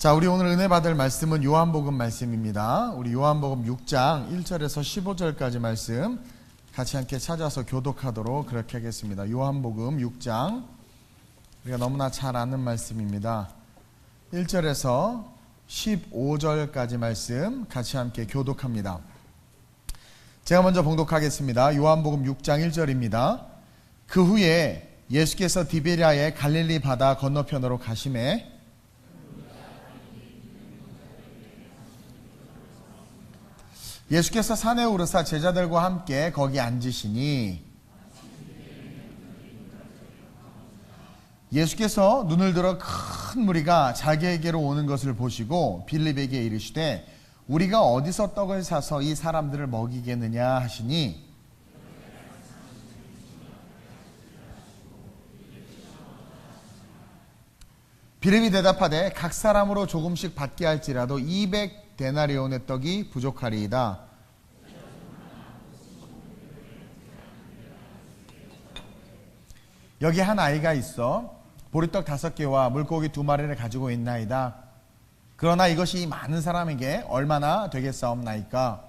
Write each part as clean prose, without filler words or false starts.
자, 우리 오늘 은혜 받을 말씀은 요한복음 말씀입니다. 우리 요한복음 6장 1절에서 15절까지 말씀 같이 함께 찾아서 교독하도록 그렇게 하겠습니다. 요한복음 6장, 우리가 너무나 잘 아는 말씀입니다. 1절에서 15절까지 말씀 같이 함께 교독합니다. 제가 먼저 봉독하겠습니다. 요한복음 6장 1절입니다. 그 후에 예수께서 디베랴의 갈릴리 바다 건너편으로 가시매 예수께서 산에 오르사 제자들과 함께 거기 앉으시니 예수께서 눈을 들어 큰 무리가 자기에게로 오는 것을 보시고 빌립에게 이르시되 우리가 어디서 떡을 사서 이 사람들을 먹이겠느냐 하시니 빌립이 대답하되 각 사람으로 조금씩 받게 할지라도 200데나리온의 떡이 부족하리이다. 여기 한 아이가 있어 보리떡 5개와 물고기 2마리를 가지고 있나이다. 그러나 이것이 많은 사람에게 얼마나 되겠사옵나이까?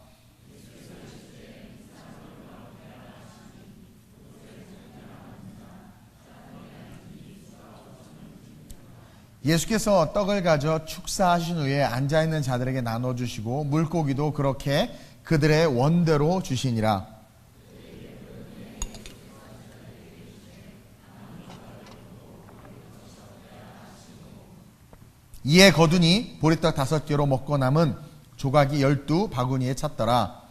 예수께서 떡을 가져 축사하신 후에 앉아있는 자들에게 나눠주시고 물고기도 그렇게 그들의 원대로 주시니라. 이에 거두니 보리떡 5개로 먹고 남은 조각이 12바구니에 찼더라.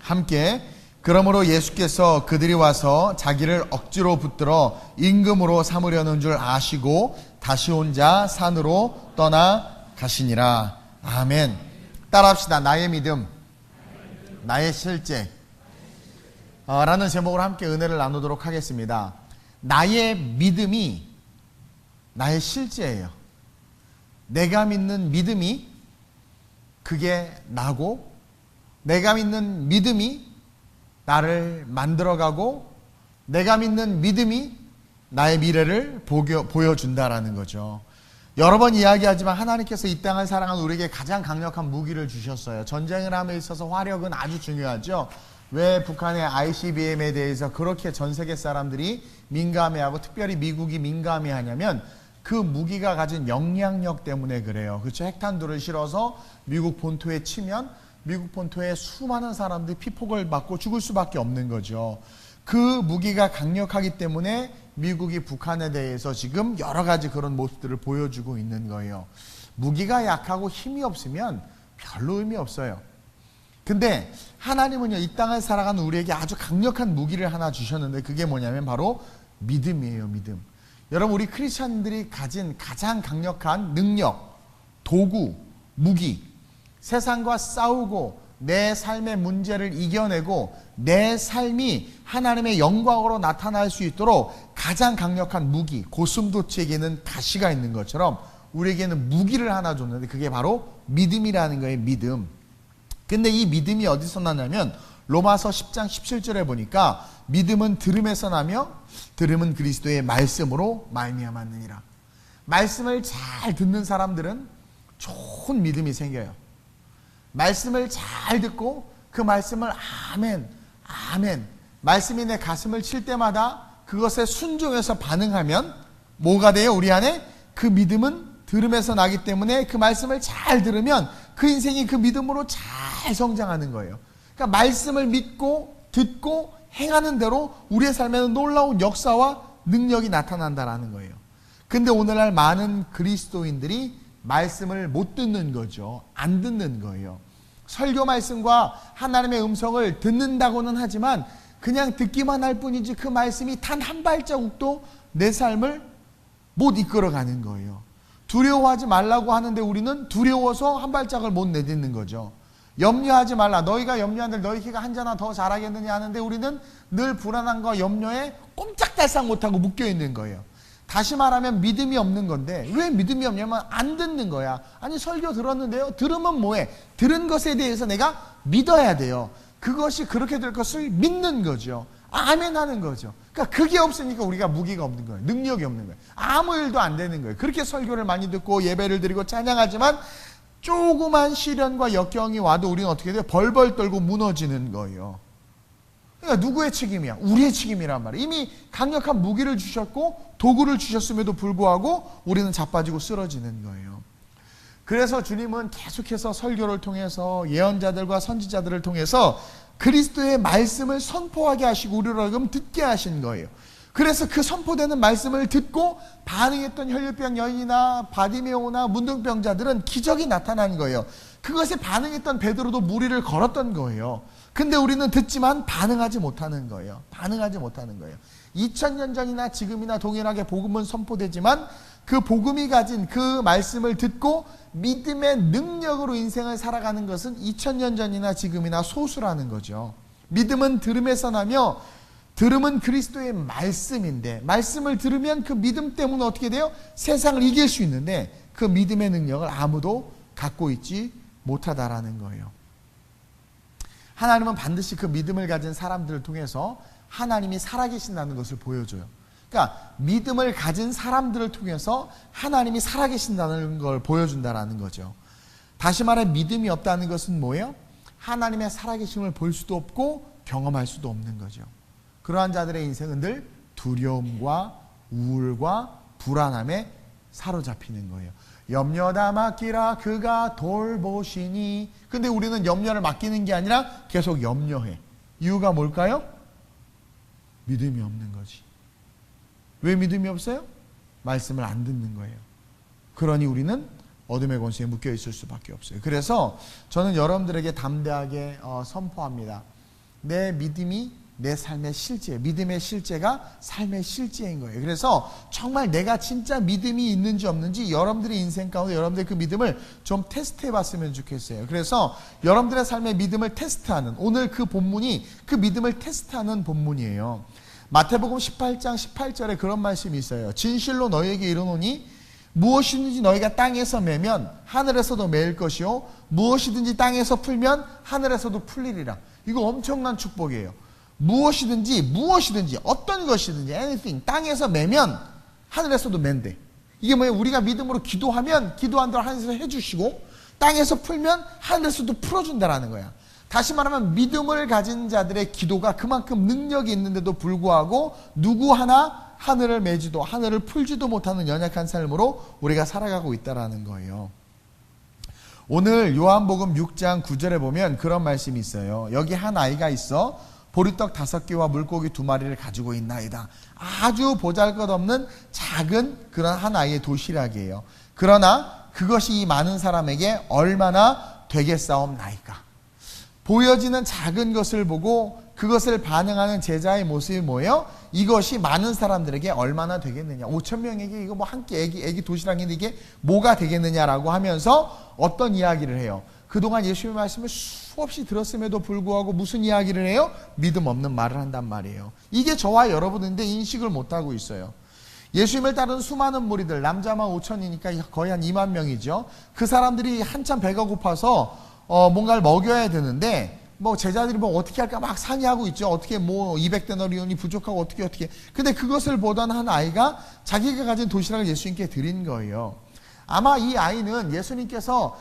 함께 그러므로 예수께서 그들이 와서 자기를 억지로 붙들어 임금으로 삼으려는 줄 아시고 다시 혼자 산으로 떠나 가시니라. 아멘. 따라합시다. 나의 믿음, 나의 실제 라는 제목으로 함께 은혜를 나누도록 하겠습니다. 나의 믿음이 나의 실제예요. 내가 믿는 믿음이 그게 나고, 내가 믿는 믿음이 나를 만들어가고, 내가 믿는 믿음이 나의 미래를 보여준다라는 거죠. 여러 번 이야기하지만 하나님께서 이 땅을 사랑하는 우리에게 가장 강력한 무기를 주셨어요. 전쟁을 함에 있어서 화력은 아주 중요하죠. 왜 북한의 ICBM에 대해서 그렇게 전 세계 사람들이 민감해하고 특별히 미국이 민감해하냐면 그 무기가 가진 영향력 때문에 그래요. 그렇죠? 핵탄두를 실어서 미국 본토에 치면 미국 본토에 수많은 사람들이 피폭을 맞고 죽을 수밖에 없는 거죠. 그 무기가 강력하기 때문에 미국이 북한에 대해서 지금 여러 가지 그런 모습들을 보여주고 있는 거예요. 무기가 약하고 힘이 없으면 별로 의미 없어요. 근데 하나님은요, 이 땅을 살아가는 우리에게 아주 강력한 무기를 하나 주셨는데 그게 뭐냐면 바로 믿음이에요. 믿음. 여러분, 우리 크리스찬들이 가진 가장 강력한 능력, 도구, 무기, 세상과 싸우고 내 삶의 문제를 이겨내고 내 삶이 하나님의 영광으로 나타날 수 있도록 가장 강력한 무기, 고슴도치에게는 가시가 있는 것처럼 우리에게는 무기를 하나 줬는데 그게 바로 믿음이라는 거예요. 믿음. 근데 이 믿음이 어디서 나냐면 로마서 10장 17절에 보니까 믿음은 들음에서 나며 들음은 그리스도의 말씀으로 말미암았느니라. 말씀을 잘 듣는 사람들은 좋은 믿음이 생겨요. 말씀을 잘 듣고 그 말씀을 아멘, 아멘, 말씀이 내 가슴을 칠 때마다 그것에 순종해서 반응하면 뭐가 돼요? 우리 안에 그 믿음은 들음에서 나기 때문에 그 말씀을 잘 들으면 그 인생이 그 믿음으로 잘 성장하는 거예요. 그러니까 말씀을 믿고 듣고 행하는 대로 우리의 삶에는 놀라운 역사와 능력이 나타난다라는 거예요. 근데 오늘날 많은 그리스도인들이 말씀을 못 듣는 거죠. 안 듣는 거예요. 설교 말씀과 하나님의 음성을 듣는다고는 하지만 그냥 듣기만 할 뿐이지 그 말씀이 단 한 발자국도 내 삶을 못 이끌어가는 거예요. 두려워하지 말라고 하는데 우리는 두려워서 한 발짝을 못 내딛는 거죠. 염려하지 말라. 너희가 염려한들 너희 키가 한 자나 더 자라겠느냐 하는데 우리는 늘 불안함과 염려에 꼼짝달싹 못하고 묶여있는 거예요. 다시 말하면 믿음이 없는 건데 왜 믿음이 없냐면 안 듣는 거야. 아니 설교 들었는데요. 들으면 뭐해? 들은 것에 대해서 내가 믿어야 돼요. 그것이 그렇게 될 것을 믿는 거죠. 아멘 하는 거죠. 그러니까 그게 없으니까 우리가 무기가 없는 거예요. 능력이 없는 거예요. 아무 일도 안 되는 거예요. 그렇게 설교를 많이 듣고 예배를 드리고 찬양하지만 조그만 시련과 역경이 와도 우리는 어떻게 돼요? 벌벌 떨고 무너지는 거예요. 그러니까 누구의 책임이야? 우리의 책임이란 말이에요. 이미 강력한 무기를 주셨고 도구를 주셨음에도 불구하고 우리는 자빠지고 쓰러지는 거예요. 그래서 주님은 계속해서 설교를 통해서 예언자들과 선지자들을 통해서 그리스도의 말씀을 선포하게 하시고 우리를 듣게 하신 거예요. 그래서 그 선포되는 말씀을 듣고 반응했던 혈류병 여인이나 바디메오나 문둥병자들은 기적이 나타난 거예요. 그것에 반응했던 베드로도 무리를 걸었던 거예요. 근데 우리는 듣지만 반응하지 못하는 거예요. 반응하지 못하는 거예요. 2000년 전이나 지금이나 동일하게 복음은 선포되지만 그 복음이 가진 그 말씀을 듣고 믿음의 능력으로 인생을 살아가는 것은 2000년 전이나 지금이나 소수라는 거죠. 믿음은 들음에서 나며 들음은 그리스도의 말씀인데 말씀을 들으면 그 믿음 때문에 어떻게 돼요? 세상을 이길 수 있는데 그 믿음의 능력을 아무도 갖고 있지 못하다라는 거예요. 하나님은 반드시 그 믿음을 가진 사람들을 통해서 하나님이 살아계신다는 것을 보여줘요. 그러니까 믿음을 가진 사람들을 통해서 하나님이 살아계신다는 걸 보여준다는 거죠. 다시 말해 믿음이 없다는 것은 뭐예요? 하나님의 살아계심을 볼 수도 없고 경험할 수도 없는 거죠. 그러한 자들의 인생은 늘 두려움과 우울과 불안함에 사로잡히는 거예요. 염려다 맡기라 그가 돌보시니. 근데 우리는 염려를 맡기는 게 아니라 계속 염려해. 이유가 뭘까요? 믿음이 없는 거지. 왜 믿음이 없어요? 말씀을 안 듣는 거예요. 그러니 우리는 어둠의 권세에 묶여 있을 수밖에 없어요. 그래서 저는 여러분들에게 담대하게 선포합니다. 내 믿음이 내 삶의 실제, 믿음의 실제가 삶의 실제인 거예요. 그래서 정말 내가 진짜 믿음이 있는지 없는지 여러분들의 인생 가운데 여러분들의 그 믿음을 좀 테스트해 봤으면 좋겠어요. 그래서 여러분들의 삶의 믿음을 테스트하는, 오늘 그 본문이 그 믿음을 테스트하는 본문이에요. 마태복음 18장 18절에 그런 말씀이 있어요. 진실로 너희에게 이르노니 무엇이든지 너희가 땅에서 매면 하늘에서도 매일 것이요 무엇이든지 땅에서 풀면 하늘에서도 풀리리라. 이거 엄청난 축복이에요. 무엇이든지 어떤 것이든지 anything 땅에서 매면 하늘에서도 맨대. 이게 뭐예요? 우리가 믿음으로 기도하면 기도한 대로 하늘에서 해주시고 땅에서 풀면 하늘에서도 풀어준다라는 거야. 다시 말하면 믿음을 가진 자들의 기도가 그만큼 능력이 있는데도 불구하고 누구 하나 하늘을 매지도 하늘을 풀지도 못하는 연약한 삶으로 우리가 살아가고 있다라는 거예요. 오늘 요한복음 6장 9절에 보면 그런 말씀이 있어요. 여기 한 아이가 있어 보리떡 5개와 물고기 2마리를 가지고 있나이다. 아주 보잘것없는 작은 그런 한 아이의 도시락이에요. 그러나 그것이 이 많은 사람에게 얼마나 되겠사옵나이까. 보여지는 작은 것을 보고 그것을 반응하는 제자의 모습이 뭐예요? 이것이 많은 사람들에게 얼마나 되겠느냐. 5,000명에게 이거 뭐 한 끼 애기 도시락인데 이게 뭐가 되겠느냐라고 하면서 어떤 이야기를 해요? 그동안 예수님의 말씀을 수없이 들었음에도 불구하고 무슨 이야기를 해요? 믿음 없는 말을 한단 말이에요. 이게 저와 여러분인데 인식을 못하고 있어요. 예수님을 따르는 수많은 무리들, 남자만 5천이니까 거의 한 2만 명이죠. 그 사람들이 한참 배가 고파서 뭔가를 먹여야 되는데 뭐 제자들이 뭐 어떻게 할까 막 상의하고 있죠. 어떻게 뭐 200데나리온이 부족하고 어떻게 근데 그것을 보던 한 아이가 자기가 가진 도시락을 예수님께 드린 거예요. 아마 이 아이는 예수님께서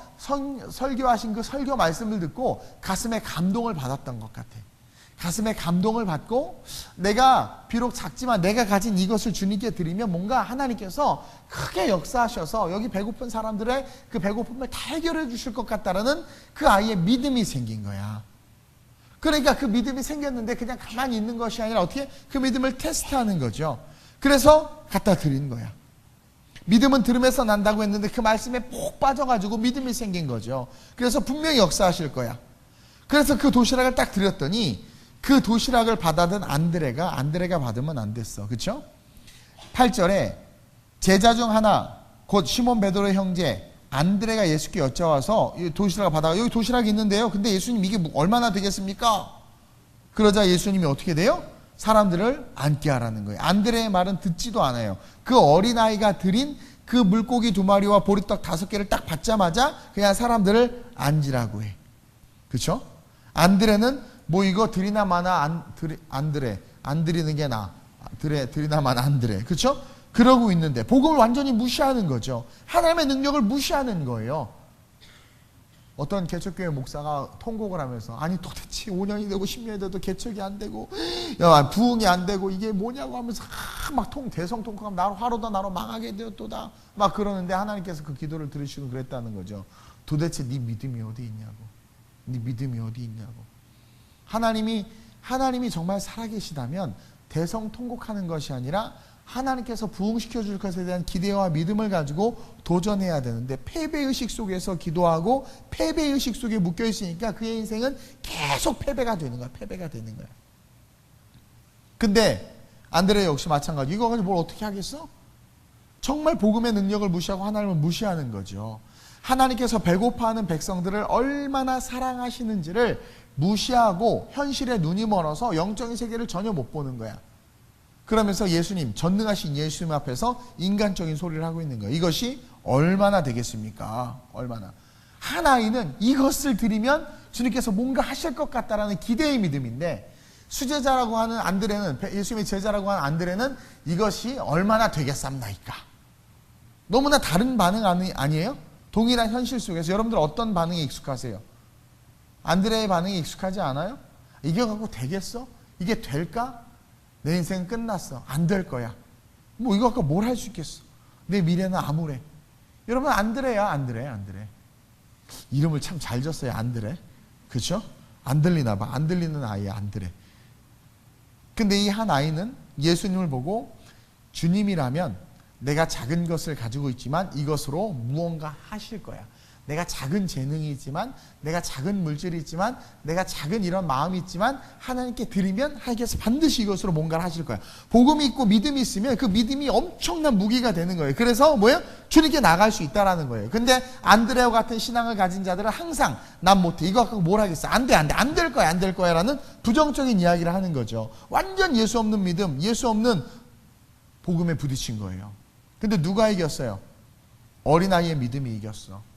설교하신 그 설교 말씀을 듣고 가슴에 감동을 받았던 것 같아. 가슴에 감동을 받고 내가 비록 작지만 내가 가진 이것을 주님께 드리면 뭔가 하나님께서 크게 역사하셔서 여기 배고픈 사람들의 그 배고픔을 다 해결해 주실 것 같다라는 그 아이의 믿음이 생긴 거야. 그러니까 그 믿음이 생겼는데 그냥 가만히 있는 것이 아니라 어떻게 그 믿음을 테스트하는 거죠. 그래서 갖다 드린 거야. 믿음은 들음에서 난다고 했는데 그 말씀에 푹 빠져가지고 믿음이 생긴 거죠. 그래서 분명히 역사하실 거야. 그래서 그 도시락을 딱 드렸더니 그 도시락을 받아든 안드레가 받으면 안 됐어. 그렇죠? 8절에 제자 중 하나 곧 시몬 베드로의 형제 안드레가 예수께 여쭤와서 이 도시락을 받아가 여기 도시락이 있는데요. 근데 예수님 이게 얼마나 되겠습니까? 그러자 예수님이 어떻게 돼요? 사람들을 앉게 하라는 거예요. 안드레의 말은 듣지도 않아요. 그 어린아이가 드린 그 물고기 2마리와 보리떡 5개를 딱 받자마자 그냥 사람들을 앉으라고 해. 그렇죠? 안드레는 뭐 이거 드리나 마나 안드레 안 드리는 게 나아. 드리나만 안 드려. 그렇죠? 그러고 있는데 복음을 완전히 무시하는 거죠. 하나님의 능력을 무시하는 거예요. 어떤 개척교회 목사가 통곡을 하면서 아니 도대체 5년이 되고 10년이 돼도 개척이 안 되고 부흥이 안 되고 이게 뭐냐고 하면서 막 대성통곡하면 나로 화로다 나로 망하게 되었도다 막 그러는데 하나님께서 그 기도를 들으시고 그랬다는 거죠. 도대체 네 믿음이 어디 있냐고. 네 믿음이 어디 있냐고. 하나님이 정말 살아계시다면 대성통곡하는 것이 아니라 하나님께서 부흥시켜 줄 것에 대한 기대와 믿음을 가지고 도전해야 되는데 패배의식 속에서 기도하고 패배의식 속에 묶여 있으니까 그의 인생은 계속 패배가 되는 거야. 패배가 되는 거야. 근데 안드레 역시 마찬가지. 이거 가지고 뭘 어떻게 하겠어? 정말 복음의 능력을 무시하고 하나님을 무시하는 거죠. 하나님께서 배고파하는 백성들을 얼마나 사랑하시는지를 무시하고 현실에 눈이 멀어서 영적인 세계를 전혀 못 보는 거야. 그러면서 예수님, 전능하신 예수님 앞에서 인간적인 소리를 하고 있는 거예요. 이것이 얼마나 되겠습니까? 얼마나. 한 아이는 이것을 드리면 주님께서 뭔가 하실 것 같다라는 기대의 믿음인데 수제자라고 하는 안드레는, 예수님의 제자라고 하는 안드레는 이것이 얼마나 되겠습니까? 너무나 다른 반응 아니에요? 동일한 현실 속에서 여러분들 어떤 반응에 익숙하세요? 안드레의 반응이 익숙하지 않아요? 이게 갖고 되겠어? 이게 될까? 내 인생은 끝났어. 안 될 거야. 뭐 이거 갖고 뭘 할 수 있겠어? 내 미래는 암울해. 여러분 안드레야. 안드레. 이름을 참 잘 졌어요. 안드레. 그렇죠? 안 들리나 봐. 안 들리는 아이야. 안드레. 근데 이 한 아이는 예수님을 보고 주님이라면 내가 작은 것을 가지고 있지만 이것으로 무언가 하실 거야. 내가 작은 재능이 있지만, 내가 작은 물질이 있지만, 내가 작은 이런 마음이 있지만 하나님께 드리면 하나님께서 반드시 이것으로 뭔가를 하실 거야. 복음이 있고 믿음이 있으면 그 믿음이 엄청난 무기가 되는 거예요. 그래서 뭐예요? 주님께 나갈 수 있다라는 거예요. 근데 안드레와 같은 신앙을 가진 자들은 항상 난 못해. 이거 갖고 뭘 하겠어? 안 돼. 안 될 거야. 안 될 거야. 라는 부정적인 이야기를 하는 거죠. 완전 예수 없는 믿음, 예수 없는 복음에 부딪힌 거예요. 근데 누가 이겼어요? 어린아이의 믿음이 이겼어.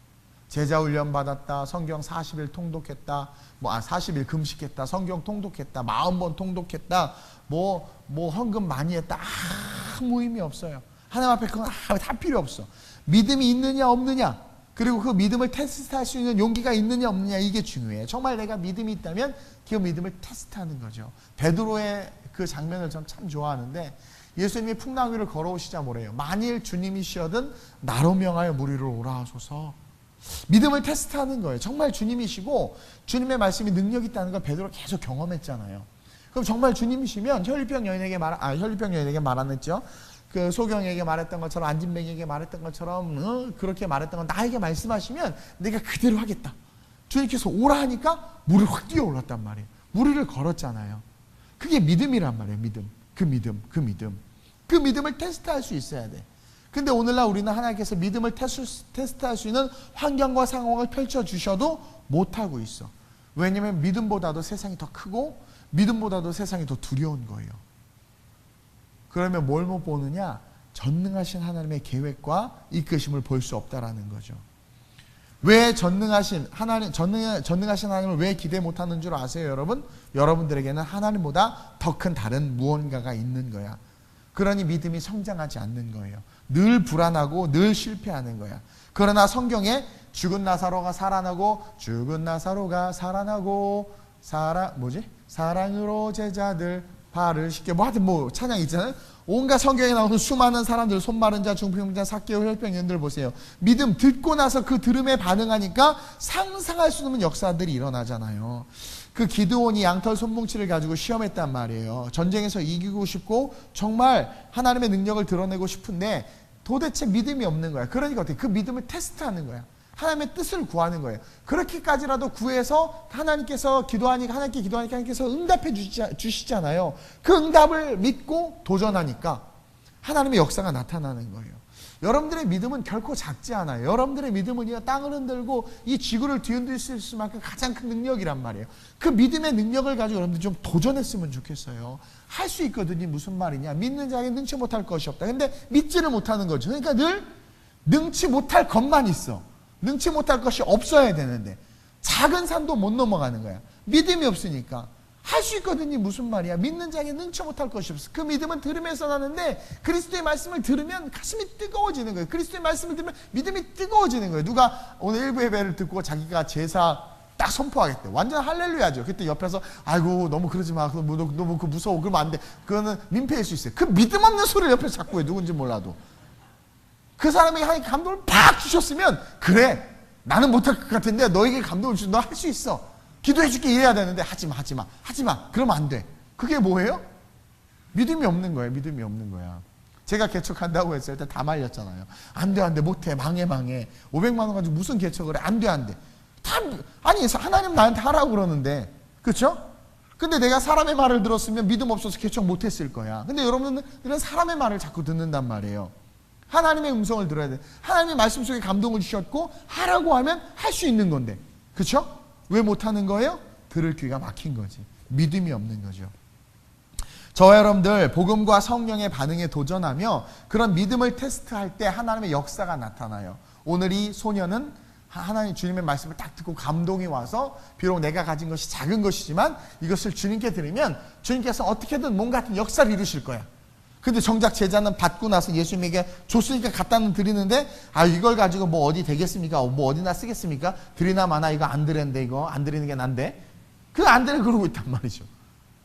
제자 훈련 받았다. 성경 40일 통독했다. 40일 금식했다. 성경 통독했다. 40번 통독했다. 헌금 많이 했다. 아무 의미 없어요. 하나님 앞에 그건 다 필요 없어. 믿음이 있느냐 없느냐, 그리고 그 믿음을 테스트할 수 있는 용기가 있느냐 없느냐, 이게 중요해요. 정말 내가 믿음이 있다면 그 믿음을 테스트하는 거죠. 베드로의 그 장면을 전 참 좋아하는데 예수님이 풍랑 위를 걸어오시자 뭐래요? 만일 주님이시여든 나로 명하여 무리로 오라 하소서. 믿음을 테스트하는 거예요. 정말 주님이시고 주님의 말씀이 능력이 있다는 걸 베드로가 계속 경험했잖아요. 그럼 정말 주님이시면 혈류병 여인에게 말 안 했죠. 그 소경에게 말했던 것처럼, 안진뱅이에게 말했던 것처럼 그렇게 말했던 건 나에게 말씀하시면 내가 그대로 하겠다. 주님께서 오라 하니까 물을 확 뛰어올랐단 말이에요. 무리를 걸었잖아요. 그게 믿음이란 말이에요. 그 믿음을 테스트할 수 있어야 돼. 근데 오늘날 우리는 하나님께서 믿음을 테스트할 수 있는 환경과 상황을 펼쳐주셔도 못하고 있어. 왜냐하면 믿음보다도 세상이 더 크고 믿음보다도 세상이 더 두려운 거예요. 그러면 뭘 못 보느냐? 전능하신 하나님의 계획과 이끄심을 볼 수 없다라는 거죠. 왜 전능하신 하나님을 왜 기대 못하는 줄 아세요, 여러분? 여러분들에게는 하나님보다 더 큰 다른 무언가가 있는 거야. 그러니 믿음이 성장하지 않는 거예요. 늘 불안하고 늘 실패하는 거야. 그러나 성경에 죽은 나사로가 살아나고 사랑으로 제자들 발을 씻겨 하여튼 찬양 있잖아요. 온갖 성경에 나오는 수많은 사람들, 손마른 자, 중풍자, 삭개오, 혈병년들 보세요. 믿음 듣고 나서 그 들음에 반응하니까 상상할 수 없는 역사들이 일어나잖아요. 그 기드온이 양털 손뭉치를 가지고 시험했단 말이에요. 전쟁에서 이기고 싶고 정말 하나님의 능력을 드러내고 싶은데 도대체 믿음이 없는 거야. 그러니까 어떻게? 그 믿음을 테스트하는 거야. 하나님의 뜻을 구하는 거예요. 그렇게까지라도 구해서 하나님께서 하나님께서 응답해 주시잖아요. 그 응답을 믿고 도전하니까 하나님의 역사가 나타나는 거예요. 여러분들의 믿음은 결코 작지 않아요. 여러분들의 믿음은 땅을 흔들고 이 지구를 뒤흔들 수 있을 만큼 가장 큰 능력이란 말이에요. 그 믿음의 능력을 가지고 여러분들 좀 도전했으면 좋겠어요. 할 수 있거든요. 무슨 말이냐? 믿는 자에게 능치 못할 것이 없다. 근데 믿지를 못하는 거죠. 그러니까 늘 능치 못할 것만 있어. 능치 못할 것이 없어야 되는데 작은 산도 못 넘어가는 거야. 믿음이 없으니까. 할 수 있거든요. 무슨 말이야. 믿는 자에게 능치 못할 것이 없어. 그 믿음은 들음에서 나는데 그리스도의 말씀을 들으면 가슴이 뜨거워지는 거예요. 그리스도의 말씀을 들으면 믿음이 뜨거워지는 거예요. 누가 오늘 일부 예배를 듣고 자기가 제사 딱 선포하겠대. 완전 할렐루야죠. 그때 옆에서 아이고 너무 그러지 마. 너무 그 무서워. 그러면 안 돼. 그거는 민폐일 수 있어요. 그 믿음 없는 소리를 옆에서 자꾸 해. 누군지 몰라도. 그 사람에게 하나님 감동을 팍 주셨으면 그래. 나는 못할 것 같은데 너에게 감동을 주셔. 너 할 수 있어. 기도해 줄게 이래야 되는데 하지마. 그러면 안 돼. 그게 뭐예요? 믿음이 없는 거예요. 믿음이 없는 거야. 제가 개척한다고 했을 때 다 말렸잖아요. 안 돼 못해 망해 500만 원 가지고 무슨 개척을 해. 안 돼 아니 하나님 나한테 하라고 그러는데 그렇죠? 근데 내가 사람의 말을 들었으면 믿음 없어서 개척 못했을 거야. 근데 여러분들은 사람의 말을 자꾸 듣는단 말이에요. 하나님의 음성을 들어야 돼. 하나님의 말씀 속에 감동을 주셨고 하라고 하면 할 수 있는 건데 그렇죠? 왜 못하는 거예요? 들을 귀가 막힌 거지. 믿음이 없는 거죠. 저와 여러분들 복음과 성령의 반응에 도전하며 그런 믿음을 테스트할 때 하나님의 역사가 나타나요. 오늘 이 소녀는 하나님 주님의 말씀을 딱 듣고 감동이 와서 비록 내가 가진 것이 작은 것이지만 이것을 주님께 드리면 주님께서 어떻게든 뭔가 같은 역사를 이루실 거야. 근데 정작 제자는 받고 나서 예수님에게 줬으니까 갖다는 드리는데 이걸 가지고 뭐 어디 되겠습니까? 뭐 어디나 쓰겠습니까? 드리나 마나 이거 안 드렸는데 이거 안 드리는 게 난데 그 안 드리고 그러고 있단 말이죠.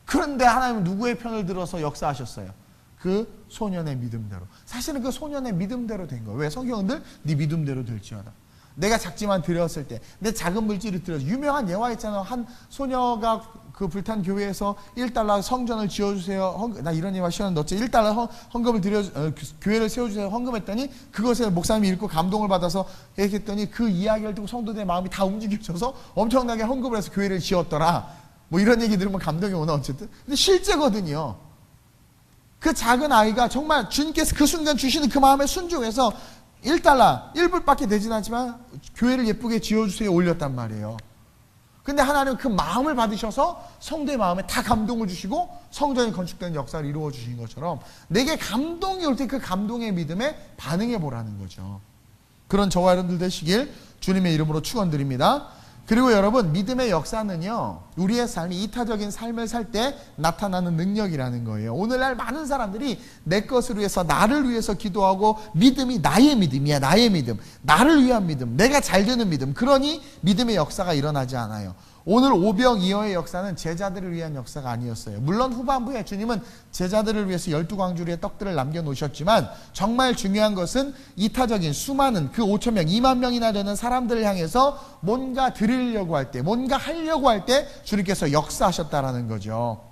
그런데 하나님은 누구의 편을 들어서 역사하셨어요? 그 소년의 믿음대로. 사실은 그 소년의 믿음대로 된 거예요. 왜? 성경은 늘 네 믿음대로 될지어다. 내가 작지만 드렸을 때 내 작은 물질을 드려서 유명한 예화 있잖아요. 한 소녀가 그 불탄 교회에서 1달러 성전을 지어주세요. 나 이런 예화 싫었는데 어째 1달러 헌금을 교회를 세워주세요. 헌금했더니 그것을 목사님이 읽고 감동을 받아서 얘기했더니 그 이야기를 듣고 성도들의 마음이 다 움직여져서 엄청나게 헌금을 해서 교회를 지었더라. 뭐 이런 얘기 들으면 감동이 오나 어쨌든. 근데 실제거든요. 그 작은 아이가 정말 주님께서 그 순간 주시는 그 마음에 순종해서 1달러, 1불밖에 되진 않지만 교회를 예쁘게 지어주세요 올렸단 말이에요. 근데 하나님은 그 마음을 받으셔서 성도의 마음에 다 감동을 주시고 성전이 건축되는 역사를 이루어 주신 것처럼 내게 감동이 올 때 그 감동의 믿음에 반응해 보라는 거죠. 그런 저와 여러분들 되시길 주님의 이름으로 축원드립니다. 그리고 여러분 믿음의 역사는요 우리의 삶이 이타적인 삶을 살 때 나타나는 능력이라는 거예요. 오늘날 많은 사람들이 내 것을 위해서 나를 위해서 기도하고 믿음이 나의 믿음이야. 나의 믿음, 나를 위한 믿음, 내가 잘 되는 믿음. 그러니 믿음의 역사가 일어나지 않아요. 오늘 오병이어의 역사는 제자들을 위한 역사가 아니었어요. 물론 후반부에 주님은 제자들을 위해서 12광주리의 떡들을 남겨놓으셨지만 정말 중요한 것은 이타적인 수많은 그 5,000명, 2만 명이나 되는 사람들을 향해서 뭔가 드리려고 할 때, 뭔가 하려고 할 때 주님께서 역사하셨다라는 거죠.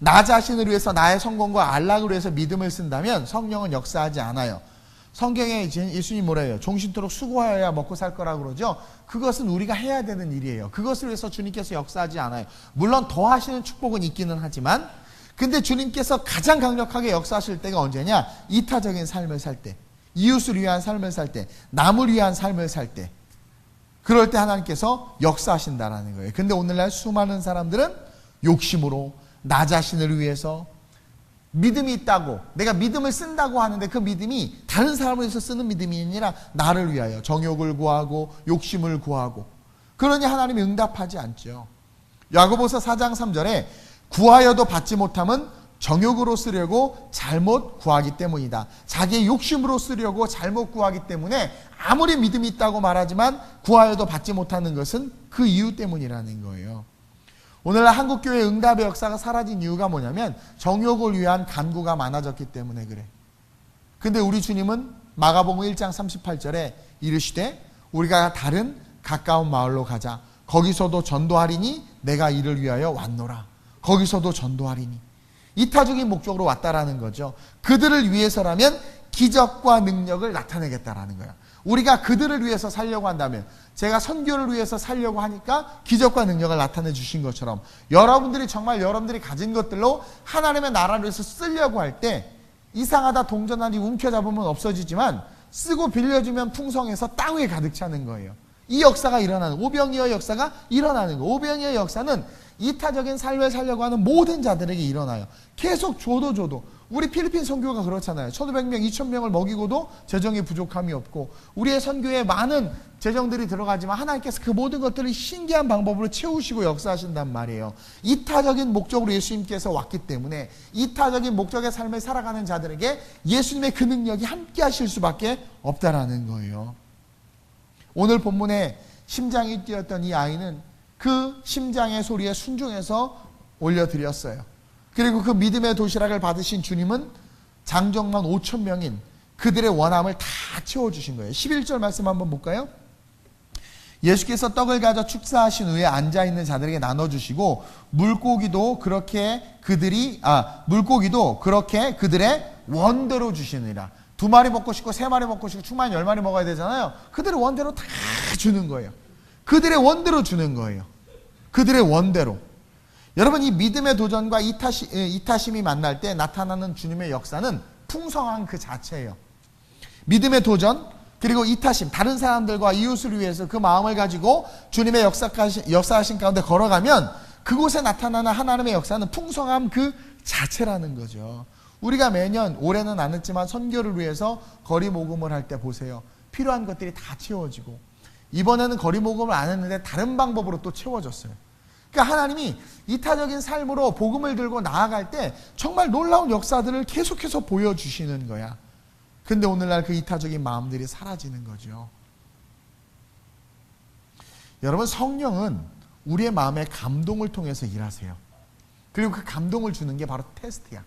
나 자신을 위해서 나의 성공과 안락을 위해서 믿음을 쓴다면 성령은 역사하지 않아요. 성경에 예수님이 뭐라 해요? 종신토록 수고하여야 먹고 살 거라고 그러죠. 그것은 우리가 해야 되는 일이에요. 그것을 위해서 주님께서 역사하지 않아요. 물론 더 하시는 축복은 있기는 하지만 근데 주님께서 가장 강력하게 역사하실 때가 언제냐? 이타적인 삶을 살 때, 이웃을 위한 삶을 살 때, 남을 위한 삶을 살 때, 그럴 때 하나님께서 역사하신다라는 거예요. 근데 오늘날 수많은 사람들은 욕심으로 나 자신을 위해서 믿음이 있다고 내가 믿음을 쓴다고 하는데 그 믿음이 다른 사람을 위해서 쓰는 믿음이 아니라 나를 위하여 정욕을 구하고 욕심을 구하고 그러니 하나님이 응답하지 않죠. 야고보서 4장 3절에 구하여도 받지 못함은 정욕으로 쓰려고 잘못 구하기 때문이다. 자기의 욕심으로 쓰려고 잘못 구하기 때문에 아무리 믿음이 있다고 말하지만 구하여도 받지 못하는 것은 그 이유 때문이라는 거예요. 오늘날 한국교회 응답의 역사가 사라진 이유가 뭐냐면 정욕을 위한 간구가 많아졌기 때문에 그래. 근데 우리 주님은 마가복음 1장 38절에 이르시되 우리가 다른 가까운 마을로 가자. 거기서도 전도하리니 내가 이를 위하여 왔노라. 거기서도 전도하리니. 이타적인 목적으로 왔다라는 거죠. 그들을 위해서라면 기적과 능력을 나타내겠다라는 거야. 우리가 그들을 위해서 살려고 한다면 제가 선교를 위해서 살려고 하니까 기적과 능력을 나타내 주신 것처럼 여러분들이 정말 여러분들이 가진 것들로 하나님의 나라를 위해서 쓰려고 할 때 이상하다 동전하니 움켜잡으면 없어지지만 쓰고 빌려주면 풍성해서 땅 위에 가득 차는 거예요. 이 역사가 일어나는 오병이어 역사가 일어나는 거예요. 오병이어 역사는 이타적인 삶을 살려고 하는 모든 자들에게 일어나요. 계속 줘도 우리 필리핀 선교가 그렇잖아요. 1,500명, 2,000명을 먹이고도 재정의 부족함이 없고, 우리의 선교에 많은 재정들이 들어가지만 하나님께서 그 모든 것들을 신기한 방법으로 채우시고 역사하신단 말이에요. 이타적인 목적으로 예수님께서 왔기 때문에 이타적인 목적의 삶을 살아가는 자들에게 예수님의 그 능력이 함께 하실 수밖에 없다라는 거예요. 오늘 본문에 심장이 뛰었던 이 아이는 그 심장의 소리에 순종해서 올려드렸어요. 그리고 그 믿음의 도시락을 받으신 주님은 장정만 5,000명인 그들의 원함을 다 채워주신 거예요. 11절 말씀 한번 볼까요? 예수께서 떡을 가져 축사하신 후에 앉아있는 자들에게 나눠주시고 물고기도 그렇게 그들의 원대로 주시느니라. 2마리 먹고 싶고 3마리 먹고 싶고 충만 10마리 먹어야 되잖아요. 그들의 원대로 다 주는 거예요. 그들의 원대로 주는 거예요. 그들의 원대로. 여러분, 이 믿음의 도전과 이타심이 만날 때 나타나는 주님의 역사는 풍성한 그 자체예요. 믿음의 도전 그리고 이타심, 다른 사람들과 이웃을 위해서 그 마음을 가지고 주님의 역사하신 가운데 걸어가면 그곳에 나타나는 하나님의 역사는 풍성함 그 자체라는 거죠. 우리가 매년, 올해는 안 했지만 선교를 위해서 거리 모금을 할 때 보세요. 필요한 것들이 다 채워지고, 이번에는 거리 모금을 안 했는데 다른 방법으로 또 채워졌어요. 그러니까 하나님이 이타적인 삶으로 복음을 들고 나아갈 때 정말 놀라운 역사들을 계속해서 보여주시는 거야. 근데 오늘날 그 이타적인 마음들이 사라지는 거죠. 여러분, 성령은 우리의 마음에 감동을 통해서 일하세요. 그리고 그 감동을 주는 게 바로 테스트야.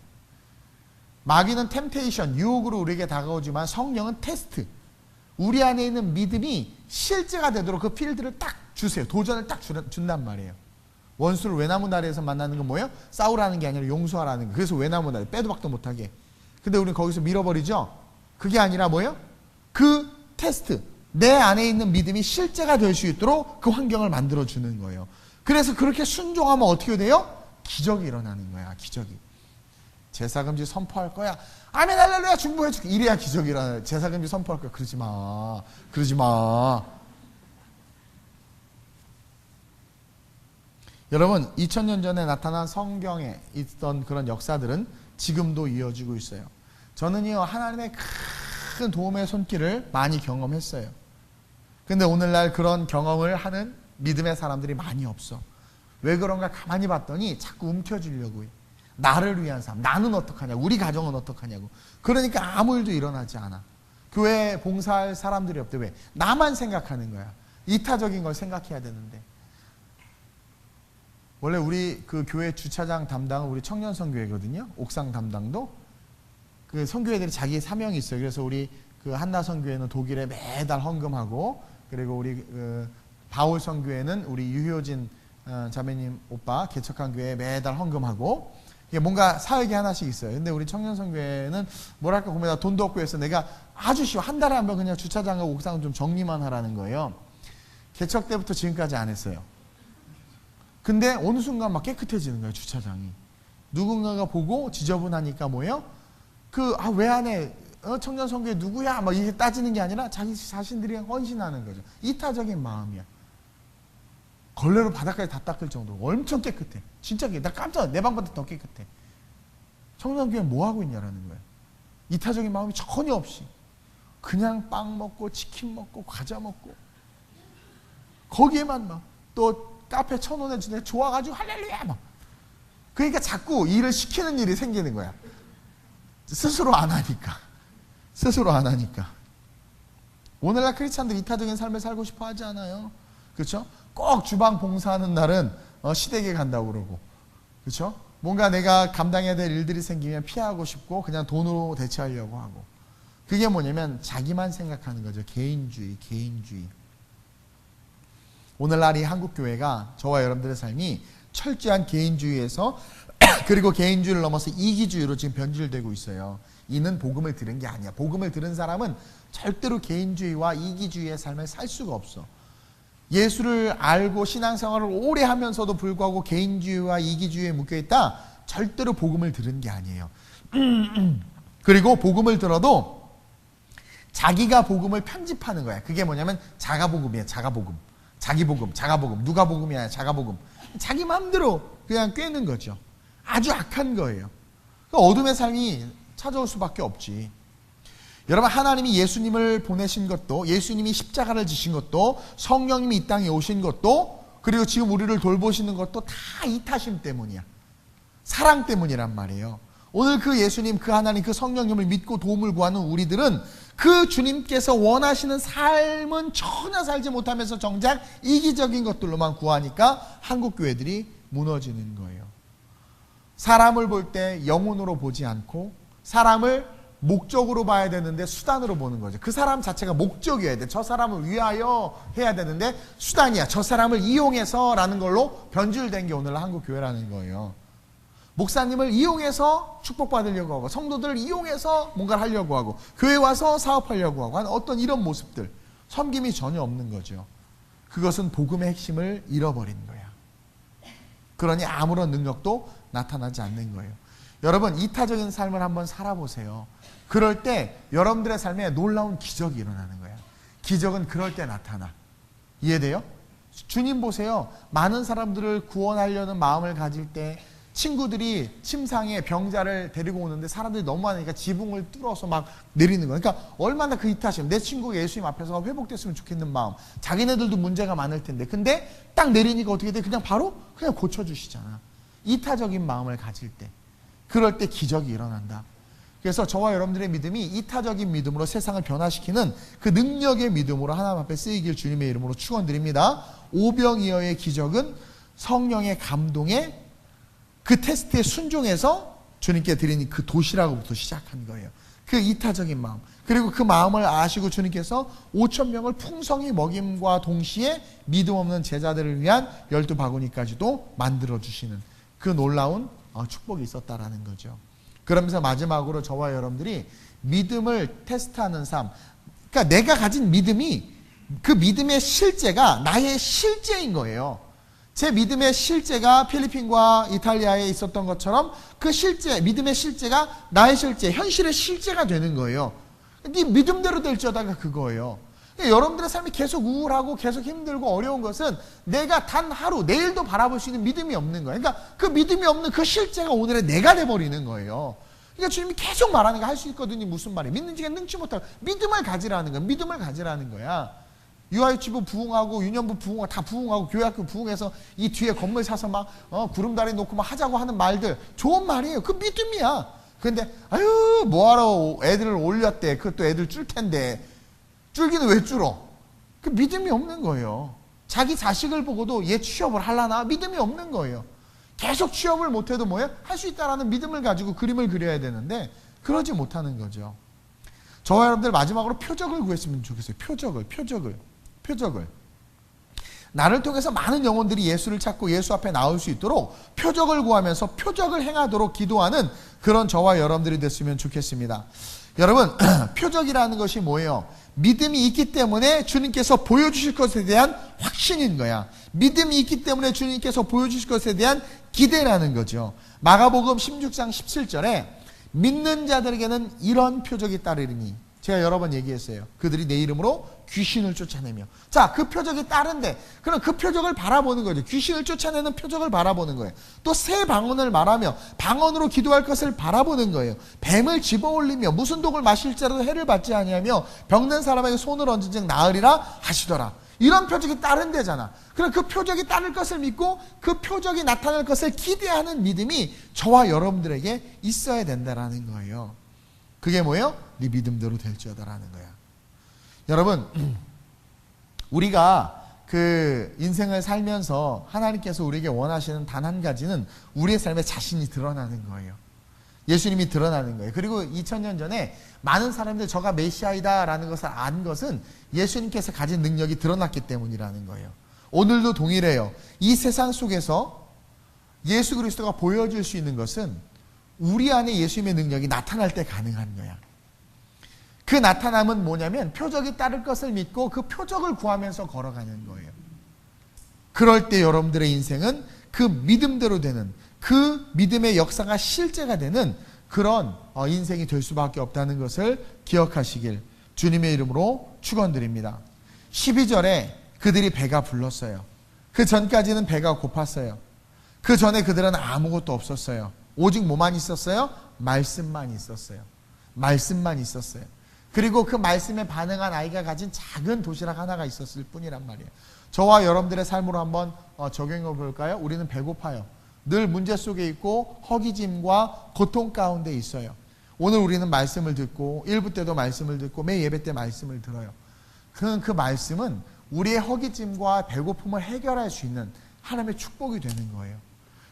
마귀는 템테이션, 유혹으로 우리에게 다가오지만 성령은 테스트. 우리 안에 있는 믿음이 실제가 되도록 그 필드를 딱 주세요. 도전을 딱 준단 말이에요. 원수를 외나무 다리에서 만나는 건 뭐예요? 싸우라는 게 아니라 용서하라는 거. 그래서 외나무 다리, 빼도 박도 못하게. 근데 우리는 거기서 밀어버리죠? 그게 아니라 뭐예요? 그 테스트, 내 안에 있는 믿음이 실제가 될 수 있도록 그 환경을 만들어주는 거예요. 그래서 그렇게 순종하면 어떻게 돼요? 기적이 일어나는 거야. 기적이. 제사금지 선포할 거야. 아멘 할렐루야 중보해줄게. 이래야 기적이 일어나요. 제사금지 선포할 거야. 그러지 마. 그러지 마. 여러분, 2000년 전에 나타난 성경에 있던 그런 역사들은 지금도 이어지고 있어요. 저는요, 하나님의 큰 도움의 손길을 많이 경험했어요. 근데 오늘날 그런 경험을 하는 믿음의 사람들이 많이 없어. 왜 그런가 가만히 봤더니 자꾸 움켜쥐려고 해. 나를 위한 삶, 나는 어떡하냐고, 우리 가정은 어떡하냐고. 그러니까 아무 일도 일어나지 않아. 교회에 봉사할 사람들이 없대. 왜? 나만 생각하는 거야. 이타적인 걸 생각해야 되는데. 원래 우리 그 교회 주차장 담당은 우리 청년 선교회거든요. 옥상 담당도. 그 선교회들이 자기 사명이 있어요. 그래서 우리 그 한나 선교회는 독일에 매달 헌금하고, 그리고 우리 그 바울 선교회는 우리 유효진 자매님 오빠 개척한 교회에 매달 헌금하고, 이게 뭔가 사역이 하나씩 있어요. 근데 우리 청년 선교회는 뭐랄까 고민하다 돈도 없고 해서 내가 아주 쉬워. 한 달에 한 번 그냥 주차장과 옥상을 좀 정리만 하라는 거예요. 개척 때부터 지금까지 안 했어요. 근데 어느 순간 막 깨끗해지는 거예요, 주차장이. 누군가가 보고 지저분하니까 뭐예요? 왜 안 해? 청년 선교회 누구야? 막 이게 따지는 게 아니라 자기 자신들이 헌신하는 거죠. 이타적인 마음이야. 걸레로 바닥까지 다 닦을 정도로 엄청 깨끗해. 진짜 깨끗해. 나 깜짝 놀랐어. 내 방보다 더 깨끗해. 청년 선교회 뭐 하고 있냐라는 거예요. 이타적인 마음이 전혀 없이 그냥 빵 먹고 치킨 먹고 과자 먹고 거기에만 막 또 카페 1,000원에 주네 좋아가지고 할렐루야 막. 그러니까 자꾸 일을 시키는 일이 생기는 거야. 스스로 안 하니까. 스스로 안 하니까. 오늘날 크리스찬들 이타적인 삶을 살고 싶어 하지 않아요. 그렇죠? 꼭 주방 봉사하는 날은 시댁에 간다고 그러고, 그렇죠? 뭔가 내가 감당해야 될 일들이 생기면 피하고 싶고 그냥 돈으로 대체하려고 하고. 그게 뭐냐면 자기만 생각하는 거죠. 개인주의. 오늘날 이 한국교회가, 저와 여러분들의 삶이 철저한 개인주의에서 그리고 개인주의를 넘어서 이기주의로 지금 변질되고 있어요. 이는 복음을 들은 게 아니야. 복음을 들은 사람은 절대로 개인주의와 이기주의의 삶을 살 수가 없어. 예수를 알고 신앙생활을 오래 하면서도 불구하고 개인주의와 이기주의에 묶여있다? 절대로 복음을 들은 게 아니에요. 그리고 복음을 들어도 자기가 복음을 편집하는 거야. 그게 뭐냐면 자가복음이야. 자가복음. 자기복음, 자가복음. 누가 복음이 아니라 자가복음. 자기 마음대로 그냥 꿰는 거죠. 아주 악한 거예요. 그 어둠의 삶이 찾아올 수밖에 없지. 여러분, 하나님이 예수님을 보내신 것도, 예수님이 십자가를 지신 것도, 성령님이 이 땅에 오신 것도, 그리고 지금 우리를 돌보시는 것도 다 이타심 때문이야. 사랑 때문이란 말이에요. 오늘 그 예수님, 그 하나님, 그 성령님을 믿고 도움을 구하는 우리들은 그 주님께서 원하시는 삶은 전혀 살지 못하면서 정작 이기적인 것들로만 구하니까 한국 교회들이 무너지는 거예요. 사람을 볼 때 영혼으로 보지 않고 사람을 목적으로 봐야 되는데 수단으로 보는 거죠. 그 사람 자체가 목적이어야 돼. 저 사람을 위하여 해야 되는데 수단이야. 저 사람을 이용해서 라는 걸로 변질된 게 오늘 한국 교회라는 거예요. 목사님을 이용해서 축복받으려고 하고, 성도들을 이용해서 뭔가를 하려고 하고, 교회 와서 사업하려고 하고 하는 어떤 이런 모습들, 섬김이 전혀 없는 거죠. 그것은 복음의 핵심을 잃어버린 거야. 그러니 아무런 능력도 나타나지 않는 거예요. 여러분, 이타적인 삶을 한번 살아보세요. 그럴 때 여러분들의 삶에 놀라운 기적이 일어나는 거야. 기적은 그럴 때 나타나. 이해돼요? 주님 보세요. 많은 사람들을 구원하려는 마음을 가질 때 친구들이 침상에 병자를 데리고 오는데 사람들이 너무 많으니까 지붕을 뚫어서 막 내리는 거예요. 그러니까 얼마나 그 이타심, 내 친구가 예수님 앞에서 회복됐으면 좋겠는 마음, 자기네들도 문제가 많을 텐데, 근데 딱 내리니까 어떻게 돼? 그냥 바로 그냥 고쳐주시잖아. 이타적인 마음을 가질 때, 그럴 때 기적이 일어난다. 그래서 저와 여러분들의 믿음이 이타적인 믿음으로 세상을 변화시키는 그 능력의 믿음으로 하나님 앞에 쓰이길 주님의 이름으로 축원드립니다. 오병이어의 기적은 성령의 감동에 그 테스트에 순종해서 주님께 드린 그 도시락으로부터 시작한 거예요. 그 이타적인 마음, 그리고 그 마음을 아시고 주님께서 5,000명을 풍성히 먹임과 동시에 믿음 없는 제자들을 위한 12바구니까지도 만들어주시는 그 놀라운 축복이 있었다라는 거죠. 그러면서 마지막으로 저와 여러분들이 믿음을 테스트하는 삶, 그러니까 내가 가진 믿음이, 그 믿음의 실제가 나의 실제인 거예요. 제 믿음의 실제가 필리핀과 이탈리아에 있었던 것처럼 그 실제, 믿음의 실제가 나의 실제, 현실의 실제가 되는 거예요. 네 믿음대로 될지어다가 그거예요. 그러니까 여러분들의 삶이 계속 우울하고 계속 힘들고 어려운 것은 내가 단 하루, 내일도 바라볼 수 있는 믿음이 없는 거예요. 그러니까 그 믿음이 없는 그 실제가 오늘의 내가 돼버리는 거예요. 그러니까 주님이 계속 말하는 거 할 수 있거든요. 무슨 말이에요? 믿는 지가 능치 못하고 믿음을 가지라는 거야. 믿음을 가지라는 거야. 유아유치부 부흥하고 유년부 부흥하고 다 부흥하고 교회학교 부흥해서 이 뒤에 건물 사서 막 구름다리 놓고 막 하자고 하는 말들 좋은 말이에요. 그 믿음이야. 근데 아유 뭐하러 애들을 올렸대. 그것도 애들 줄 텐데 줄기는 왜 줄어? 그 믿음이 없는 거예요. 자기 자식을 보고도 얘 취업을 하려나? 믿음이 없는 거예요. 계속 취업을 못해도 뭐예요? 할 수 있다라는 믿음을 가지고 그림을 그려야 되는데 그러지 못하는 거죠. 저와 여러분들 마지막으로 표적을 구했으면 좋겠어요. 표적을. 나를 통해서 많은 영혼들이 예수를 찾고 예수 앞에 나올 수 있도록 표적을 구하면서 표적을 행하도록 기도하는 그런 저와 여러분들이 됐으면 좋겠습니다. 여러분, 표적이라는 것이 뭐예요? 믿음이 있기 때문에 주님께서 보여주실 것에 대한 확신인 거야. 믿음이 있기 때문에 주님께서 보여주실 것에 대한 기대라는 거죠. 마가복음 16장 17절에 믿는 자들에게는 이런 표적이 따르리니, 제가 여러 번 얘기했어요. 그들이 내 이름으로 귀신을 쫓아내며. 자, 그 표적이 따른데, 그럼 그 표적을 바라보는 거죠. 귀신을 쫓아내는 표적을 바라보는 거예요. 또 새 방언을 말하며 방언으로 기도할 것을 바라보는 거예요. 뱀을 집어올리며 무슨 독을 마실지라도 해를 받지 아니하며 병든 사람에게 손을 얹은즉 나으리라 하시더라. 이런 표적이 따른대잖아. 그럼 그 표적이 따를 것을 믿고 그 표적이 나타날 것을 기대하는 믿음이 저와 여러분들에게 있어야 된다라는 거예요. 그게 뭐예요? 네 믿음대로 될지어다라는 거야. 여러분, 우리가 그 인생을 살면서 하나님께서 우리에게 원하시는 단 한 가지는 우리의 삶에 자신이 드러나는 거예요. 예수님이 드러나는 거예요. 그리고 2000년 전에 많은 사람들이 저가 메시아이다 라는 것을 안 것은 예수님께서 가진 능력이 드러났기 때문이라는 거예요. 오늘도 동일해요. 이 세상 속에서 예수 그리스도가 보여줄 수 있는 것은 우리 안에 예수님의 능력이 나타날 때 가능한 거야. 그 나타남은 뭐냐면 표적이 따를 것을 믿고 그 표적을 구하면서 걸어가는 거예요. 그럴 때 여러분들의 인생은 그 믿음대로 되는, 그 믿음의 역사가 실제가 되는 그런 인생이 될 수밖에 없다는 것을 기억하시길 주님의 이름으로 축원드립니다. 12절에 그들이 배가 불렀어요. 그 전까지는 배가 고팠어요. 그 전에 그들은 아무것도 없었어요. 오직 뭐만 있었어요? 말씀만 있었어요. 말씀만 있었어요. 그리고 그 말씀에 반응한 아이가 가진 작은 도시락 하나가 있었을 뿐이란 말이에요. 저와 여러분들의 삶으로 한번 적용해 볼까요? 우리는 배고파요. 늘 문제 속에 있고 허기짐과 고통 가운데 있어요. 오늘 우리는 말씀을 듣고 1부 때도 말씀을 듣고 매 예배 때 말씀을 들어요. 그 말씀은 우리의 허기짐과 배고픔을 해결할 수 있는 하나님의 축복이 되는 거예요.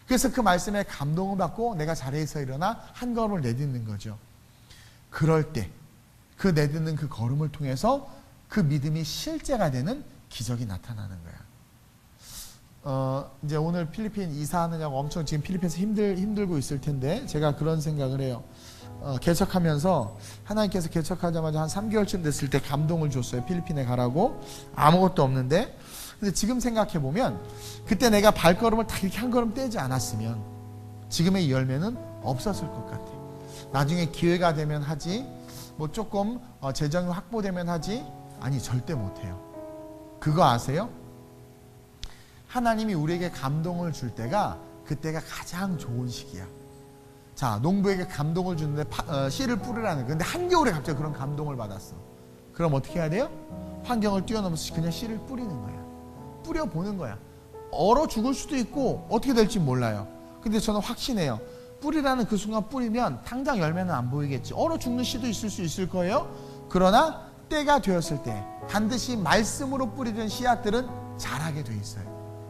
그래서 그 말씀에 감동을 받고 내가 자리에서 일어나 한 걸음을 내딛는 거죠. 그럴 때 그 내딛는 그 걸음을 통해서 그 믿음이 실제가 되는 기적이 나타나는 거야. 이제 오늘 필리핀 이사하느냐고 엄청 지금 필리핀에서 힘들고 있을 텐데 제가 그런 생각을 해요. 개척하면서 하나님께서 개척하자마자 한 3개월쯤 됐을 때 감동을 줬어요. 필리핀에 가라고. 아무것도 없는데. 근데 지금 생각해 보면 그때 내가 발걸음을 딱 이렇게 한 걸음 떼지 않았으면 지금의 이 열매는 없었을 것 같아요. 나중에 기회가 되면 하지, 뭐 조금 재정이 확보되면 하지, 아니 절대 못해요. 그거 아세요? 하나님이 우리에게 감동을 줄 때가 그때가 가장 좋은 시기야. 자, 농부에게 감동을 주는데 씨를 뿌리라는 거야. 근데 한겨울에 갑자기 그런 감동을 받았어. 그럼 어떻게 해야 돼요? 환경을 뛰어넘어서 그냥 씨를 뿌리는 거야. 뿌려보는 거야. 얼어 죽을 수도 있고 어떻게 될지 몰라요. 근데 저는 확신해요. 뿌리라는 그 순간 뿌리면 당장 열매는 안 보이겠지. 얼어 죽는 씨도 있을 수 있을 거예요. 그러나 때가 되었을 때 반드시 말씀으로 뿌리던 씨앗들은 자라게 돼 있어요.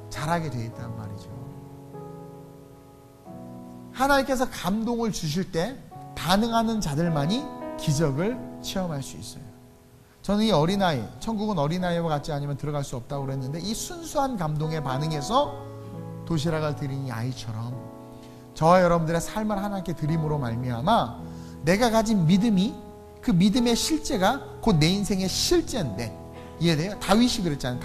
자라게 돼 있단 말이죠. 하나님께서 감동을 주실 때 반응하는 자들만이 기적을 체험할 수 있어요. 저는 이 어린아이, 천국은 어린아이와 같지 않으면 들어갈 수 없다고 그랬는데 이 순수한 감동에 반응해서 도시락을 드린 이 아이처럼 저와 여러분들의 삶을 하나님께 드림으로 말미암아 내가 가진 믿음이, 그 믿음의 실제가 곧 내 인생의 실제인데, 이해돼요? 다윗이 그랬잖아요.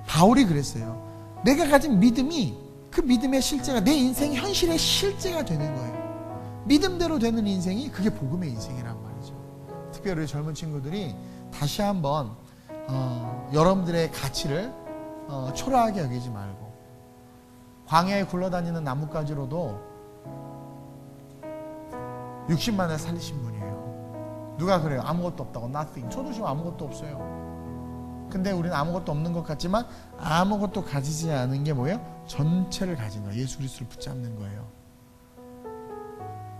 바울이 그랬어요. 내가 가진 믿음이, 그 믿음의 실제가 내 인생의 현실의 실제가 되는 거예요. 믿음대로 되는 인생이 그게 복음의 인생이란 말이죠. 특별히 젊은 친구들이 다시 한번 여러분들의 가치를 초라하게 여기지 말고, 광야에 굴러다니는 나뭇가지로도 60만을 살리신 분이에요. 누가 그래요? 아무것도 없다고. nothing. 저도 지금 아무것도 없어요. 근데 우리는 아무것도 없는 것 같지만 아무것도 가지지 않은 게 뭐예요? 전체를 가진 거예요. 예수 그리스도를 붙잡는 거예요.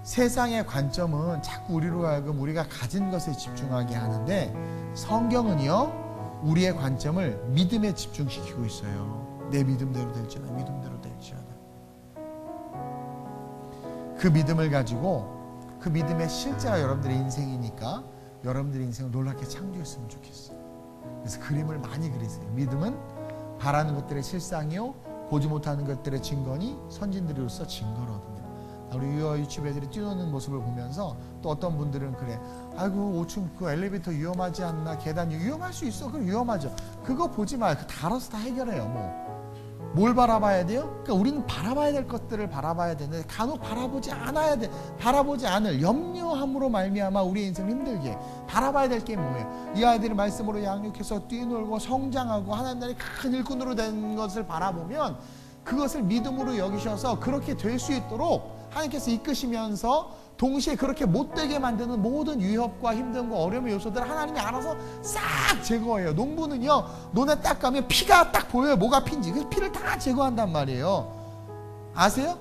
세상의 관점은 자꾸 우리로 하여금 우리가 가진 것에 집중하게 하는데, 성경은요 우리의 관점을 믿음에 집중시키고 있어요. 내 믿음대로 될지어다. 믿음대로 될지어다. 그 믿음을 가지고, 그 믿음의 실제가 여러분들의 인생이니까 여러분들의 인생을 놀랍게 창조했으면 좋겠어요. 그래서 그림을 많이 그리세요. 믿음은 바라는 것들의 실상이요 보지 못하는 것들의 증거니 선진들로서 증거로든요. 우리 유치부 애들이 뛰노는 모습을 보면서 또 어떤 분들은 그래, 아이고 5층 그 엘리베이터 위험하지 않나, 계단 위험할 수 있어. 그럼 위험하죠. 그거 보지 마요. 다 알아서 다 해결해요. 뭘 바라봐야 돼요? 그러니까 우리는 바라봐야 될 것들을 바라봐야 되는데 간혹 바라보지 않아야 돼. 바라보지 않을 염려함으로 말미암아 우리의 인생을 힘들게. 바라봐야 될 게 뭐예요? 이 아이들이 말씀으로 양육해서 뛰놀고 성장하고 하나님 나라의 큰 일꾼으로 된 것을 바라보면 그것을 믿음으로 여기셔서 그렇게 될 수 있도록 하나님께서 이끄시면서 동시에 그렇게 못되게 만드는 모든 위협과 힘듦과 어려움의 요소들을 하나님이 알아서 싹 제거해요. 농부는요, 논에 딱 가면 피가 딱 보여요. 뭐가 피인지. 그 피를 다 제거한단 말이에요. 아세요?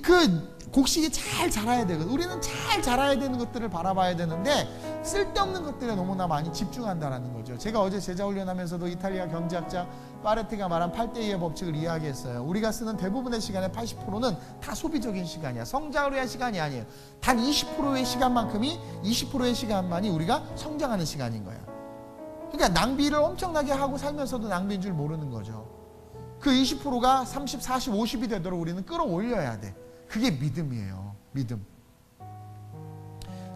그 곡식이 잘 자라야 되거든. 우리는 잘 자라야 되는 것들을 바라봐야 되는데 쓸데없는 것들에 너무나 많이 집중한다는 거죠. 제가 어제 제자 훈련하면서도 이탈리아 경제학자 파레티가 말한 8대2의 법칙을 이야기했어요. 우리가 쓰는 대부분의 시간의 80%는 다 소비적인 시간이야. 성장을 위한 시간이 아니에요. 단 20%의 시간만큼이, 20%의 시간만이 우리가 성장하는 시간인 거야. 그러니까 낭비를 엄청나게 하고 살면서도 낭비인 줄 모르는 거죠. 그 20%가 30, 40, 50이 되도록 우리는 끌어올려야 돼. 그게 믿음이에요. 믿음.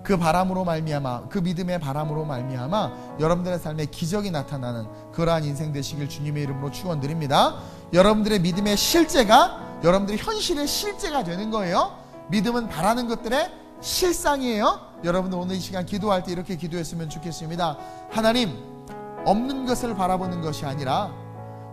그 바람으로 말미암아, 그 믿음의 바람으로 말미암아 여러분들의 삶에 기적이 나타나는 그러한 인생 되시길 주님의 이름으로 축원드립니다. 여러분들의 믿음의 실제가 여러분들의 현실의 실제가 되는 거예요. 믿음은 바라는 것들의 실상이에요. 여러분들 오늘 이 시간 기도할 때 이렇게 기도했으면 좋겠습니다. 하나님, 없는 것을 바라보는 것이 아니라,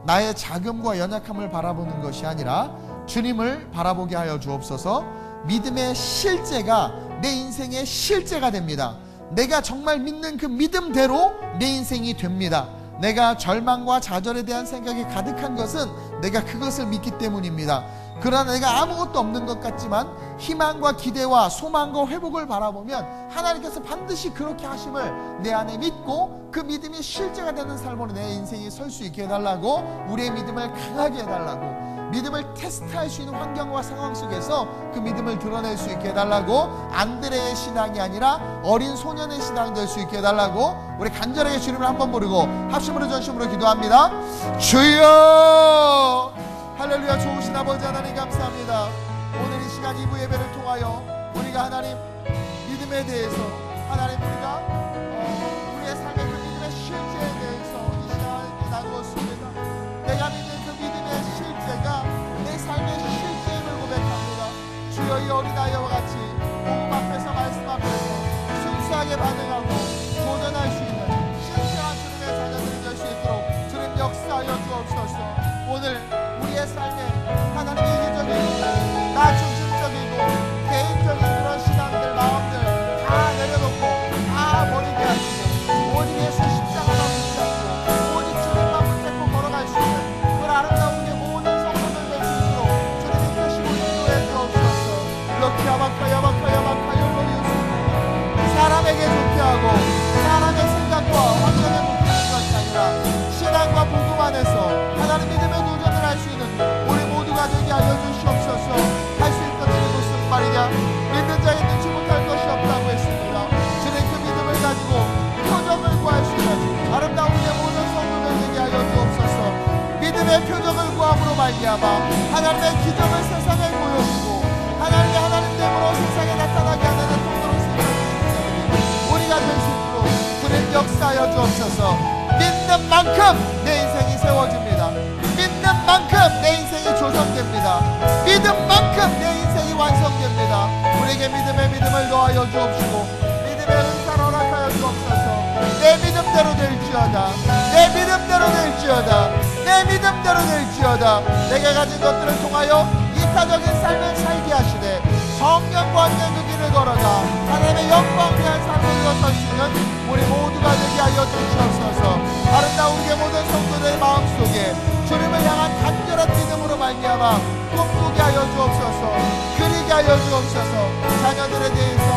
나의 자금과 연약함을 바라보는 것이 아니라 주님을 바라보게 하여 주옵소서. 믿음의 실제가 내 인생의 실제가 됩니다. 내가 정말 믿는 그 믿음대로 내 인생이 됩니다. 내가 절망과 좌절에 대한 생각이 가득한 것은 내가 그것을 믿기 때문입니다. 그러나 내가 아무것도 없는 것 같지만 희망과 기대와 소망과 회복을 바라보면 하나님께서 반드시 그렇게 하심을 내 안에 믿고 그 믿음이 실제가 되는 삶으로 내 인생이 설 수 있게 해달라고, 우리의 믿음을 강하게 해달라고, 믿음을 테스트할 수 있는 환경과 상황 속에서 그 믿음을 드러낼 수 있게 해달라고, 안드레의 신앙이 아니라 어린 소년의 신앙이 될 수 있게 해달라고 우리 간절하게 주님을 한번 부르고 합심으로 전심으로 기도합니다. 주여! 할렐루야. 좋으신 아버지 하나님 감사합니다. 오늘 이 시간 2부 예배를 통하여 우리가 하나님 믿음에 대해서, 하나님 우리가 우리의 삶의 그 믿음의 실제에 대해서 이 시간에 나누었습니다. 내가 믿는 그 믿음의 실제가 내 삶의 실제임을 고백합니다. 주여, 이 어린아이와 같이 복음 앞에서 말씀 앞에서 순수하게 반응하고 도전할 수 있는 신실한 주님의 자녀들이 될 수 있도록 주님 역사하여 주옵소서. 오늘 우리의 삶에 하나님 이기적이고 나 중심적이고 개인적인 그런 신앙들, 마음들 다 내려놓고 다 버리게 하시고 오직 예수 십자가만 붙잡고 오직 주님만 붙잡고 걸어갈 수 있는 그 아름다운 게 모든 성도들 될 수 있도록 주님 이끄시고 인도해 주옵소서. 럭키야마카야마카야마카야 로유스. 사람에게 좋게 하고 사람의 생각과 환경에 묶이는 것이 아니라 신앙과 복음 안에서 하나님 믿음의 도전을 할 수 있는 우리 모두가 되게 알려주시옵소서. 할 수 있던 일이 무슨 말이냐? 믿는 자에 능치 못할 것이 없다고 했습니다. 주님 그 믿음을 가지고 표적을 구할 수 있는 아름다운 우리의 모든 성도들 되게 하여 주옵소서. 믿음의 표적을 구함으로 말미암아 하나님의 기적을 세상에 보여주고 하나님의 하나님됨으로 세상에 나타나게 하는 통로로 쓰는 우리가 될 수 있도록 주님 역사하여 주옵소서. 믿는 만큼 내 인생이 세워집니다. 믿는 만큼 내 인생이 조성됩니다. 믿음 만큼 내 인생이 완성됩니다. 우리에게 믿음의 믿음을 더하여 주옵시고 믿음의 은사를 허락하여 주옵소서. 내 믿음대로 될지어다. 내 믿음대로 될지어다. 내 믿음대로 될지어다. 내가 가진 것들을 통하여 이타적인 삶을 살게 하시되 성령과 함께 그 길을 걸어가 하나님의 영광을 위한 삶을 이루어설 수 있는 우리 모두가 되게 하여 주시옵소서. 아름다운 우리의 모든 성도들의 마음속에 주님을 향한 간절한 믿음으로 말미암아 꿈꾸게 하여 주옵소서. 그리게 하여 주옵소서. 자녀들에 대해서,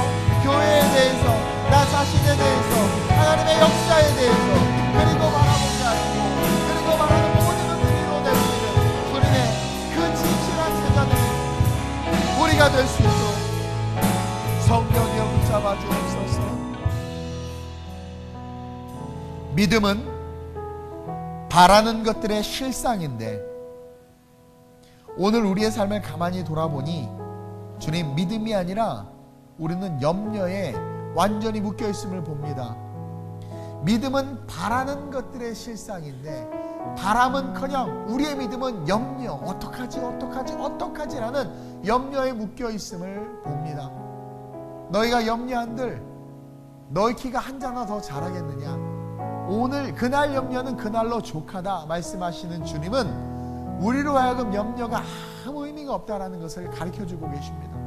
교회에 대해서, 나 자신에 대해서, 하나님의 역사에 대해서 그리고 바라보게 하시고 그리고 말하는 모든 것들을 이루어낼 수 있는 주님의 그 진실한 제자들이 우리가 될 수 있도록 성령이여 붙잡아 주옵소서. 믿음은 바라는 것들의 실상인데 오늘 우리의 삶을 가만히 돌아보니 주님, 믿음이 아니라 우리는 염려에 완전히 묶여 있음을 봅니다. 믿음은 바라는 것들의 실상인데 바람은커녕 우리의 믿음은 염려, 어떡하지라는 염려에 묶여 있음을 봅니다. 너희가 염려한들 너희 키가 한 자나 더 자라겠느냐? 오늘 그날 염려는 그날로 족하다 말씀하시는 주님은 우리로 하여금 염려가 아무 의미가 없다라는 것을 가르쳐주고 계십니다.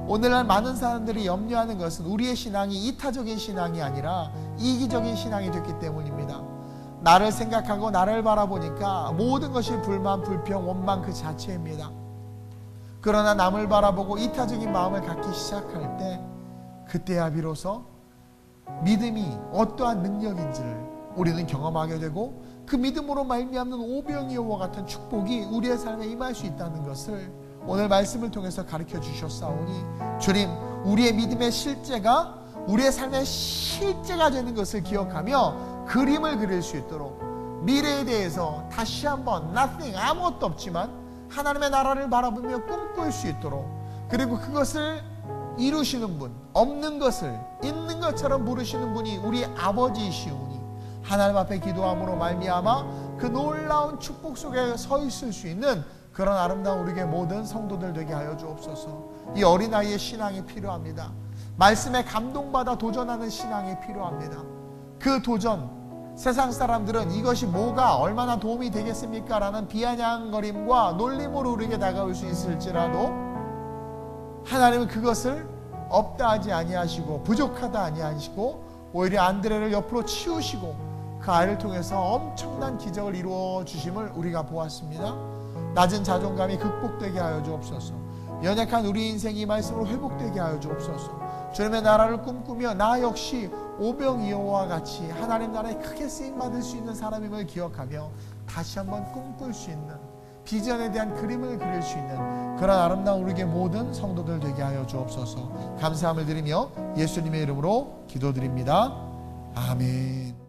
오늘날 많은 사람들이 염려하는 것은 우리의 신앙이 이타적인 신앙이 아니라 이기적인 신앙이 됐기 때문입니다. 나를 생각하고 나를 바라보니까 모든 것이 불만, 불평, 원망 그 자체입니다. 그러나 남을 바라보고 이타적인 마음을 갖기 시작할 때 그때야 비로소 믿음이 어떠한 능력인지를 우리는 경험하게 되고 그 믿음으로 말미암는 오병이어와 같은 축복이 우리의 삶에 임할 수 있다는 것을 오늘 말씀을 통해서 가르쳐 주셨사오니 주님, 우리의 믿음의 실제가 우리의 삶의 실제가 되는 것을 기억하며 그림을 그릴 수 있도록 미래에 대해서 다시 한번 nothing, 아무것도 없지만 하나님의 나라를 바라보며 꿈꿀 수 있도록, 그리고 그것을 이루시는 분, 없는 것을 있는 것처럼 부르시는 분이 우리 아버지이시오니 하나님 앞에 기도함으로 말미암아 그 놀라운 축복 속에 서 있을 수 있는 그런 아름다운 우리의 모든 성도들 되게 하여 주옵소서. 이 어린아이의 신앙이 필요합니다. 말씀에 감동받아 도전하는 신앙이 필요합니다. 그 도전, 세상 사람들은 이것이 뭐가 얼마나 도움이 되겠습니까? 라는 비아냥거림과 놀림으로 우리에게 다가올 수 있을지라도 하나님은 그것을 없다 하지 아니하시고 부족하다 아니하시고 오히려 안드레를 옆으로 치우시고 그 아이를 통해서 엄청난 기적을 이루어 주심을 우리가 보았습니다. 낮은 자존감이 극복되게 하여 주옵소서. 연약한 우리 인생이 말씀으로 회복되게 하여 주옵소서. 주님의 나라를 꿈꾸며 나 역시 오병이어와 같이 하나님 나라에 크게 쓰임받을 수 있는 사람임을 기억하며 다시 한번 꿈꿀 수 있는, 비전에 대한 그림을 그릴 수 있는 그런 아름다운 우리에게 모든 성도들 되게 하여 주옵소서. 감사함을 드리며 예수님의 이름으로 기도드립니다. 아멘.